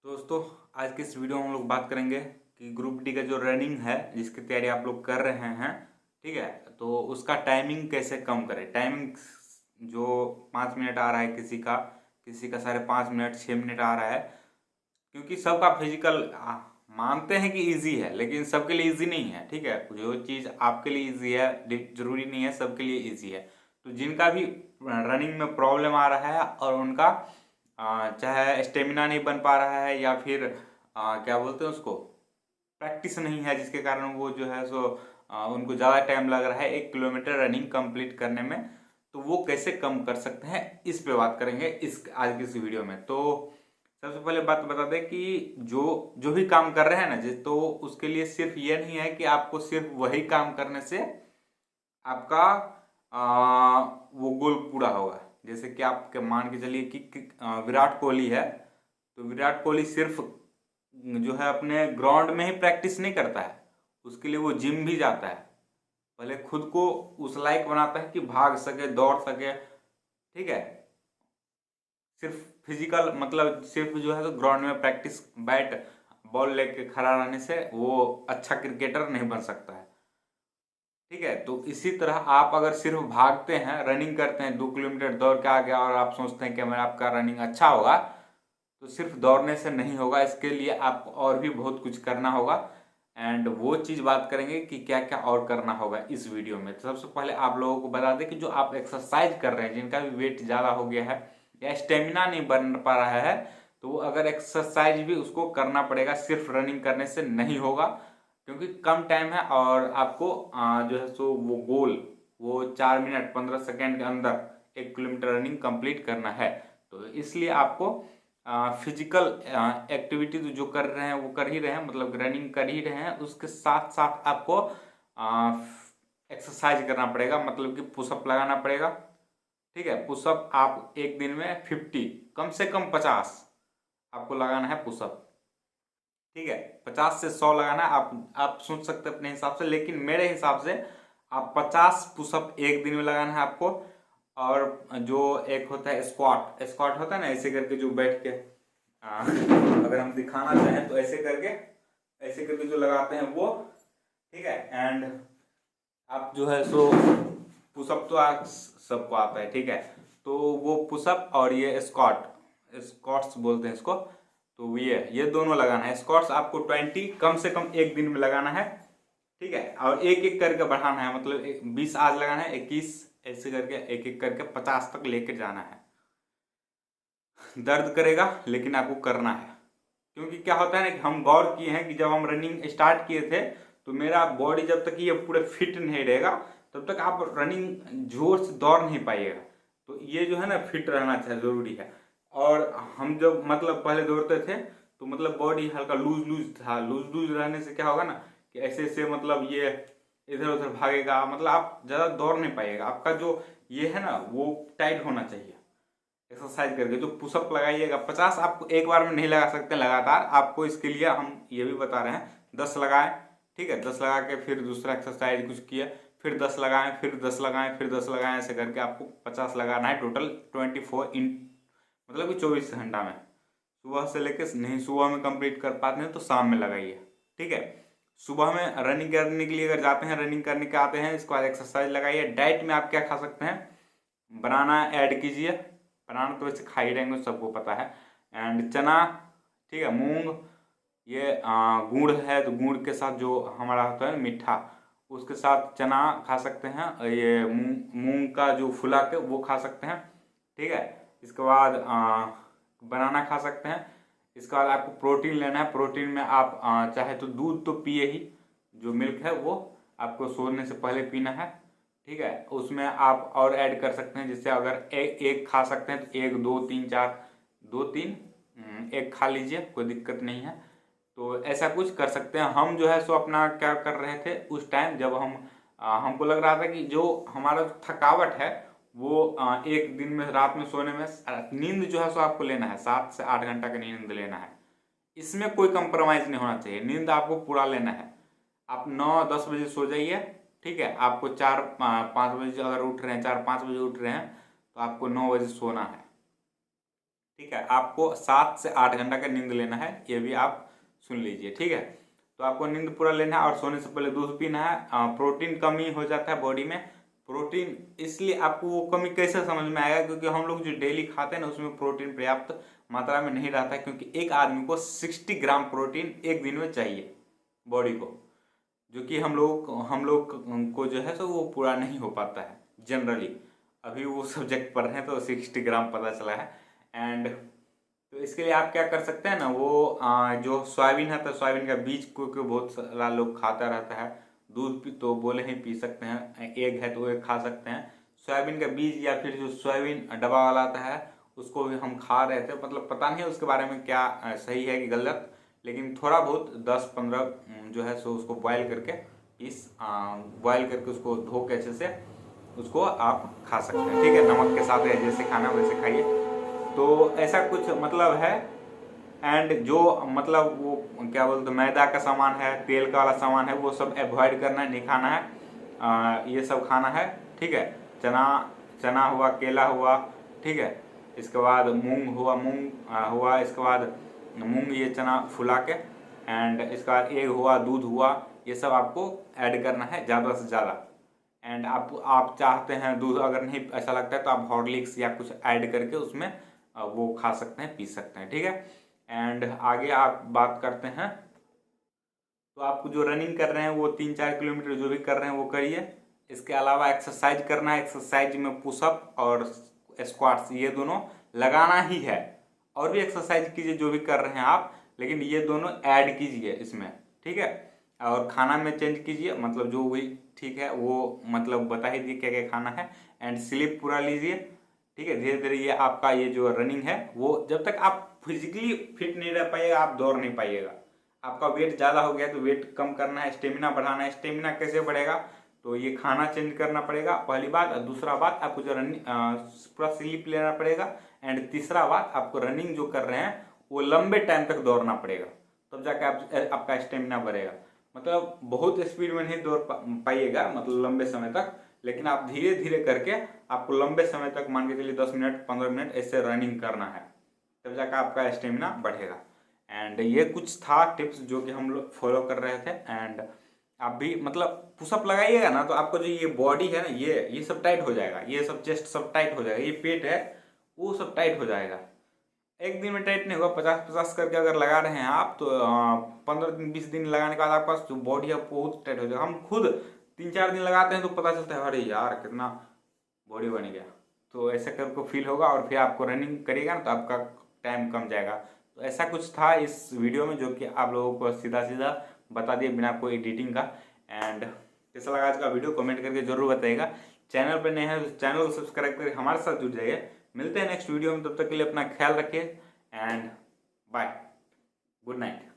दोस्तों, आज की इस वीडियो में हम लोग बात करेंगे कि ग्रुप डी का जो रनिंग है जिसकी तैयारी आप लोग कर रहे हैं, ठीक है। तो उसका टाइमिंग कैसे कम करें। टाइमिंग जो 5 मिनट आ रहा है किसी का 5.5 मिनट 6 मिनट आ रहा है, क्योंकि सबका फिजिकल मानते हैं कि इजी है, लेकिन सबके लिए इजी नहीं है, ठीक है। जो चीज़ आपके लिए इजी है जरूरी नहीं है सबके लिए इजी है। तो जिनका भी रनिंग में प्रॉब्लम आ रहा है और उनका चाहे स्टेमिना नहीं बन पा रहा है या फिर क्या बोलते हैं उसको, प्रैक्टिस नहीं है, जिसके कारण वो जो है सो उनको ज़्यादा टाइम लग रहा है 1 किलोमीटर रनिंग कंप्लीट करने में, तो वो कैसे कम कर सकते हैं इस पे बात करेंगे इस आज की इस वीडियो में। तो सबसे पहले बात बता दें कि जो जो भी काम कर रहे हैं ना जिस, तो उसके लिए सिर्फ ये नहीं है कि आपको सिर्फ वही काम करने से आपका वो गोल पूरा होगा। जैसे कि आप मान के चलिए कि विराट कोहली है, तो विराट कोहली सिर्फ जो है अपने ग्राउंड में ही प्रैक्टिस नहीं करता है, उसके लिए वो जिम भी जाता है। पहले खुद को उस लायक बनाता है कि भाग सके, दौड़ सके, ठीक है। सिर्फ फिजिकल मतलब सिर्फ जो है तो ग्राउंड में प्रैक्टिस बैट बॉल लेके खड़ा रहने से वो अच्छा क्रिकेटर नहीं बन सकता है, ठीक है। तो इसी तरह आप अगर सिर्फ भागते हैं, रनिंग करते हैं, 2 किलोमीटर दौड़ के आ गया और आप सोचते हैं कि मैं आपका रनिंग अच्छा होगा, तो सिर्फ दौड़ने से नहीं होगा। इसके लिए आपको और भी बहुत कुछ करना होगा, एंड वो चीज़ बात करेंगे कि क्या क्या और करना होगा इस वीडियो में। तो सबसे पहले आप लोगों को बता दें कि जो आप एक्सरसाइज कर रहे हैं, जिनका भी वेट ज़्यादा हो गया है या स्टेमिना नहीं बन पा रहा है, तो वो अगर एक्सरसाइज भी उसको करना पड़ेगा, सिर्फ रनिंग करने से नहीं होगा, क्योंकि कम टाइम है और आपको जो है सो वो गोल वो 4 मिनट 15 सेकेंड के अंदर 1 किलोमीटर रनिंग कंप्लीट करना है। तो इसलिए आपको फिजिकल एक्टिविटी जो कर रहे हैं वो कर ही रहे हैं, मतलब रनिंग कर ही रहे हैं, उसके साथ साथ आपको एक्सरसाइज करना पड़ेगा, मतलब कि पुशअप लगाना पड़ेगा, ठीक है। पुशअप आप एक दिन में 50 कम से कम 50 आपको लगाना है पुशअप, ठीक है। 50 से 100 लगाना है। आप सोच सकते हैं अपने हिसाब से, लेकिन मेरे हिसाब से आप 50 पुशअप एक दिन में लगाना है आपको। और जो एक होता है स्क्वाट, स्क्वाट होता है ना ऐसे करके जो बैठ के अगर हम दिखाना चाहें तो ऐसे करके जो लगाते हैं वो, ठीक है। एंड आप जो है सो पुशअप तो आप सबको आता है, ठीक है। तो वो पुशअप और ये स्क्वाट्स बोलते हैं इसको, तो ये दोनों लगाना है। स्क्वाट्स आपको 20 कम से कम एक दिन में लगाना है, ठीक है। और एक एक करके बढ़ाना है, मतलब 20 आज लगाना है, 21 ऐसे करके एक एक करके 50 तक लेकर जाना है। दर्द करेगा लेकिन आपको करना है, क्योंकि क्या होता है ना कि हम गौर किए हैं कि जब हम रनिंग स्टार्ट किए थे तो मेरा बॉडी जब तक ये पूरे फिट नहीं रहेगा तब तक आप रनिंग जोर से दौड़ नहीं पाइएगा। तो ये जो है ना फिट रहना चाहिए, ज़रूरी है। और हम जब मतलब पहले दौड़ते थे तो मतलब बॉडी हल्का लूज लूज था, लूज लूज रहने से क्या होगा ना कि ऐसे ऐसे मतलब ये इधर उधर भागेगा, मतलब आप ज़्यादा दौड़ नहीं पाइएगा। आपका जो ये है ना वो टाइट होना चाहिए। एक्सरसाइज करके जो पुशअप लगाइएगा 50 आपको एक बार में नहीं लगा सकते लगातार, आपको इसके लिए हम ये भी बता रहे हैं 10 लगाएं, ठीक है। 10 लगा के फिर दूसरा एक्सरसाइज कुछ किया, फिर 10 लगाएं, फिर 10 लगाएं, फिर 10 लगाएं, ऐसे करके आपको 50 लगाना है टोटल 24 इन, मतलब कि 24 घंटा में। सुबह से लेकर नहीं सुबह में कंप्लीट कर पाते हैं तो शाम में लगाइए, ठीक है। सुबह में रनिंग करने के लिए अगर जाते हैं, रनिंग करने के आते हैं, इसके बाद एक्सरसाइज लगाइए। डाइट में आप क्या खा सकते हैं, बनाना ऐड कीजिए। बनाना तो वैसे खा ही रहेंगे, सबको पता है। एंड चना, ठीक है। मूंग, ये गुड़ है तो गुड़ के साथ जो हमारा होता है मीठा, उसके साथ चना खा सकते हैं। ये मूंग मूंग का जो फुला के वो खा सकते हैं, ठीक है। इसके बाद बनाना खा सकते हैं। इसके बाद आपको प्रोटीन लेना है। प्रोटीन में आप चाहे तो दूध तो पिए ही, जो मिल्क है वो आपको सोने से पहले पीना है, ठीक है। उसमें आप और ऐड कर सकते हैं, जैसे अगर एक खा सकते हैं तो 1 2 3 4 2 3 एक खा लीजिए, कोई दिक्कत नहीं है। तो ऐसा कुछ कर सकते हैं। हम जो है सो अपना क्या कर रहे थे उस टाइम जब हमको लग रहा था कि जो हमारा जो थकावट है वो एक दिन में रात में सोने में नींद जो है सो आपको लेना है 7 से 8 घंटा का नींद लेना है। इसमें कोई कंप्रोमाइज़ नहीं होना चाहिए, नींद आपको पूरा लेना है। आप 9 10 बजे सो जाइए, ठीक है। आपको 4 5 बजे अगर उठ रहे हैं, 4 5 बजे उठ रहे हैं, तो आपको 9 बजे सोना है, ठीक है। आपको 7 से 8 घंटा का नींद लेना है, ये भी आप सुन लीजिए, ठीक है। तो आपको नींद पूरा लेना है और सोने से पहले दूध पीना है। प्रोटीन कमी हो जाता है बॉडी में, प्रोटीन इसलिए आपको वो कमी कैसे समझ में आएगा, क्योंकि हम लोग जो डेली खाते हैं ना उसमें प्रोटीन पर्याप्त मात्रा में नहीं रहता है, क्योंकि एक आदमी को 60 ग्राम प्रोटीन एक दिन में चाहिए बॉडी को, जो कि हम लोग को जो है सो वो पूरा नहीं हो पाता है जनरली। अभी वो सब्जेक्ट पढ़ रहे हैं तो 60 ग्राम पता चला है। एंड तो इसके लिए आप क्या कर सकते हैं ना, वो जो सोयाबीन है तो सोयाबीन का बीज को बहुत सारा लोग खाता रहता है। दूध भी तो बोले ही पी सकते हैं, एग है तो एग खा सकते हैं। सोयाबीन का बीज या फिर जो सोयाबीन डब्बा वाला आता है उसको भी हम खा रहे थे, मतलब पता नहीं उसके बारे में क्या सही है कि गलत, लेकिन थोड़ा बहुत 10-15 जो है सो उसको बॉयल करके बॉयल करके उसको धो के अच्छे से उसको आप खा सकते हैं, ठीक है। नमक के साथ जैसे खाना वैसे खाइए, तो ऐसा कुछ मतलब है। एंड जो मतलब वो क्या बोलते मैदा का सामान है, तेल का वाला सामान है, वो सब अवॉइड करना है, नहीं खाना है। ये सब खाना है, ठीक है। चना हुआ, केला हुआ, ठीक है। इसके बाद मूंग हुआ, इसके बाद मूंग ये चना फुला के, एंड इसके बाद एग हुआ, दूध हुआ, ये सब आपको ऐड करना है ज़्यादा से ज़्यादा। एंड आप चाहते हैं दूध अगर नहीं ऐसा लगता है तो आप हॉर्लिक्स या कुछ ऐड करके उसमें वो खा सकते हैं, पी सकते हैं, ठीक है। एंड आगे आप बात करते हैं, तो आपको जो रनिंग कर रहे हैं वो 3-4 किलोमीटर जो भी कर रहे हैं वो करिए। इसके अलावा एक्सरसाइज करना है, एक्सरसाइज में पुशअप और स्क्वाट्स ये दोनों लगाना ही है। और भी एक्सरसाइज कीजिए जो भी कर रहे हैं आप, लेकिन ये दोनों ऐड कीजिए इसमें, ठीक है। और खाना में चेंज कीजिए, मतलब जो भी ठीक है वो मतलब बता ही दिए क्या क्या खाना है। एंड स्लीप पूरा लीजिए, ठीक है। धीरे धीरे ये आपका ये जो रनिंग है वो जब तक आप फिजिकली फिट नहीं रह पाइएगा आप दौड़ नहीं पाइएगा। आपका वेट ज़्यादा हो गया तो वेट कम करना है, स्टेमिना बढ़ाना है। स्टेमिना कैसे बढ़ेगा, तो ये खाना चेंज करना पड़ेगा पहली बात, और दूसरा बात आपको जो रनिंग पूरा स्लीप लेना पड़ेगा। एंड तीसरा बात आपको रनिंग जो कर रहे हैं वो लंबे टाइम तक दौड़ना पड़ेगा, तब जाके आपका स्टेमिना बढ़ेगा। मतलब बहुत स्पीड में नहीं दौड़ पाइएगा मतलब लंबे समय तक, लेकिन आप धीरे धीरे करके आपको लंबे समय तक मान के चलिए 10 मिनट 15 मिनट ऐसे रनिंग करना है, तब जाकर आपका स्टेमिना बढ़ेगा। एंड ये कुछ था टिप्स जो कि हम लोग फॉलो कर रहे थे। एंड आप भी मतलब पुशअप लगाइएगा ना तो आपको जो ये बॉडी है ना ये सब टाइट हो जाएगा, ये सब चेस्ट सब टाइट हो जाएगा, ये पेट है वो सब टाइट हो जाएगा। एक दिन में टाइट नहीं होगा, 50-50 करके अगर लगा रहे हैं आप तो 15-20 दिन लगाने के बाद आपके पास जो बॉडी है बहुत टाइट हो जाएगा। हम खुद 3-4 दिन लगाते हैं तो पता चलता है अरे यार कितना बॉडी बन गया, तो ऐसा करके फील होगा। और फिर आपको रनिंग करिएगा ना तो आपका टाइम कम जाएगा। तो ऐसा कुछ था इस वीडियो में जो कि आप लोगों को सीधा सीधा बता दिए बिना कोई एडिटिंग का। एंड कैसा लगा आज का वीडियो कमेंट करके जरूर बताइएगा। चैनल पर नए हैं तो चैनल को सब्सक्राइब करके हमारे साथ जुड़ जाइए। मिलते हैं नेक्स्ट वीडियो में, तब तक के लिए अपना ख्याल रखिए एंड बाय, गुड नाइट।